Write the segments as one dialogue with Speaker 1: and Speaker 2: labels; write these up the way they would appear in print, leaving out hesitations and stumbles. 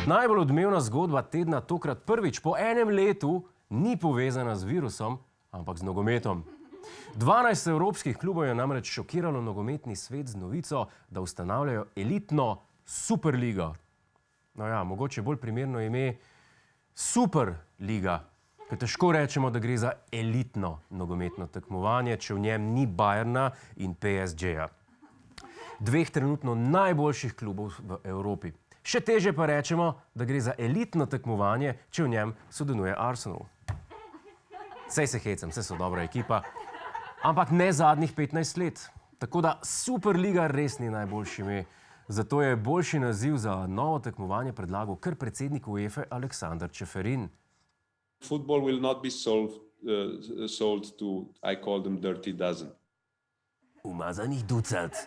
Speaker 1: Najbolj odmevna zgodba tedna tokrat prvič po enem letu ni povezana z virusom, ampak z nogometom. 12 evropskih klubov je namreč šokiralo nogometni svet z novico, da ustanavljajo elitno Superligo. No ja, mogoče bolj primerno ime Superliga, ker težko rečemo, da gre za elitno nogometno tekmovanje, če v njem ni Bayerna in PSG-ja. Dveh trenutno najboljših klubov v Evropi. Še težje pa rečemo, da gre za elitno tekmovanje, če v njem sodeluje Arsenal. Sej se hecam, sej so dobra ekipa, ampak ne zadnjih 15 let. Tako da Superliga res ni najboljši ime. Zato je boljši naziv za novo tekmovanje predlagal kar predsednik UEFA Aleksander Čeferin.
Speaker 2: Football will not be sold to, I call them dirty dozen.
Speaker 1: Umazanih ducat.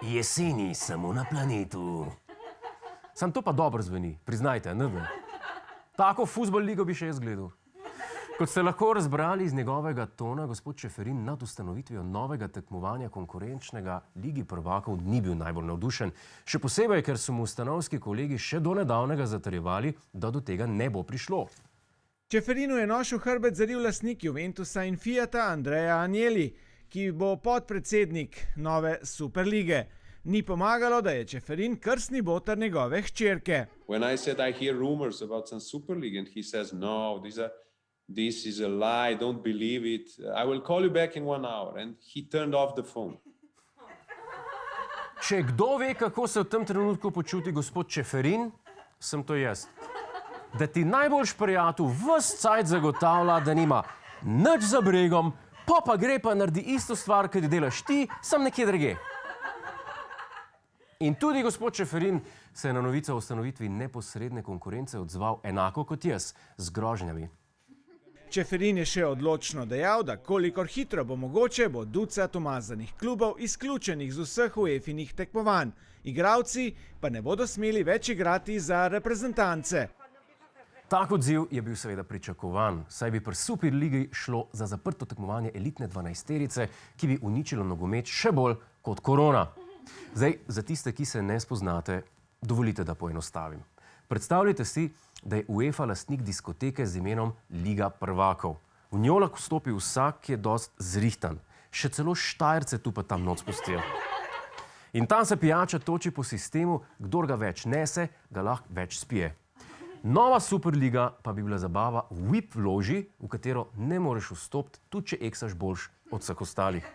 Speaker 1: Jeseni samo na planetu. Sam to pa dobro zveni, priznajte, ne vem. Tako fuzbol ligo bi še jaz gledal. Kot ste lahko razbrali iz njegovega tona, gospod Čeferin nad ustanovitvijo novega tekmovanja konkurenčnega Ligi prvakov ni bil najbolj navdušen. Še posebej, ker so mu stanovski kolegi še do nedavnega zatrjevali, da do tega ne bo prišlo.
Speaker 3: Čeferinu je nož v hrbet zaril lastnik Juventusa in Fiata Andrea Agnelli, ki bo podpredsednik nove Superlige. Ni pomagalo, da je Čeferin krstni boter njegove hčerke.
Speaker 2: When I said I hear rumors about some Super League and he says no, this is a lie, don't believe it. I will call you back in 1 hour. And he turned off the phone.
Speaker 1: Če kdo ve, kako se v tem trenutku počuti gospod Čeferin, sem to jaz. Da ti najboljš prijatelj ves cajt zagotavlja, da nima nič za bregom, pa gre pa naredi isto stvar, kot delaš ti, sam nekje drugje. In tudi gospod Čeferin se je na novico o ustanovitvi neposredne konkurence odzval enako kot jaz, z grožnjami.
Speaker 3: Čeferin je še odločno dejal, da kolikor hitro bo mogoče, bo ducat umazanih klubov izključenih z vseh UEFA-inih tekmovanj. Igralci pa ne bodo smeli več igrati za reprezentance.
Speaker 1: Tak odziv je bil seveda pričakovan, saj bi pri Superligi šlo za zaprto tekmovanje elitne 12-terice, ki bi uničilo nogomet še bolj kot korona. Zdaj, za tiste, ki se ne spoznate, dovolite, da poenostavim. Predstavljajte si, da je UEFA lastnik diskoteke z imenom Liga prvakov. V njo lahko vstopi vsak, ki je dost zrihtan. Še celo Štajerce tu pa tam noc pustijo. In tam se pijača toči po sistemu, kdor ga več nese, ga lahko več spije. Nova Superliga pa bi bila zabava v VIP loži, v katero ne moreš vstopiti, tudi če eksaš boljš od vseh ostalih.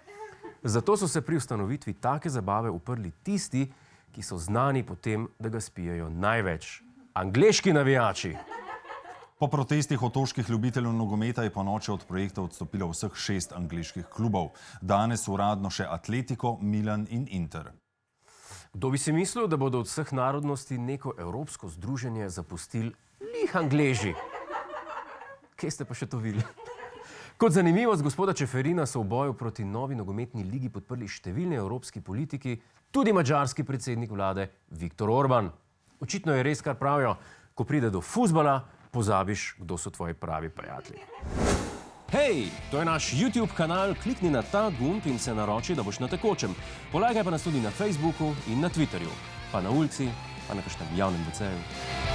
Speaker 1: Zato so se pri ustanovitvi take zabave uprli tisti, ki so znani po tem, da ga spijejo največ. Angleški navijači.
Speaker 4: Po protestih otoških ljubiteljev nogometa je ponoči od projekta odstopilo vseh 6 angleških klubov. Danes uradno še Atletico, Milan in Inter.
Speaker 1: Kdo bi si mislil, da bodo od vseh narodnosti neko evropsko združenje zapustili lih Angleži? Kje ste pa še to videli? Kot zanimivost gospoda Čeferina so v boju proti novi nogometni ligi podprli številni evropski politiki, tudi madžarski predsednik vlade Viktor Orban. Očitno je res, kar pravijo, ko pride do fuzbala, pozabiš, kdo so tvoji pravi prijatelji. Hej, to je naš YouTube kanal, klikni na ta gumb in se naroči, da boš na tekočem. Polajkaj pa nas tudi na Facebooku in na Twitterju, pa na ulici, pa na kakšnem javnem WC-ju.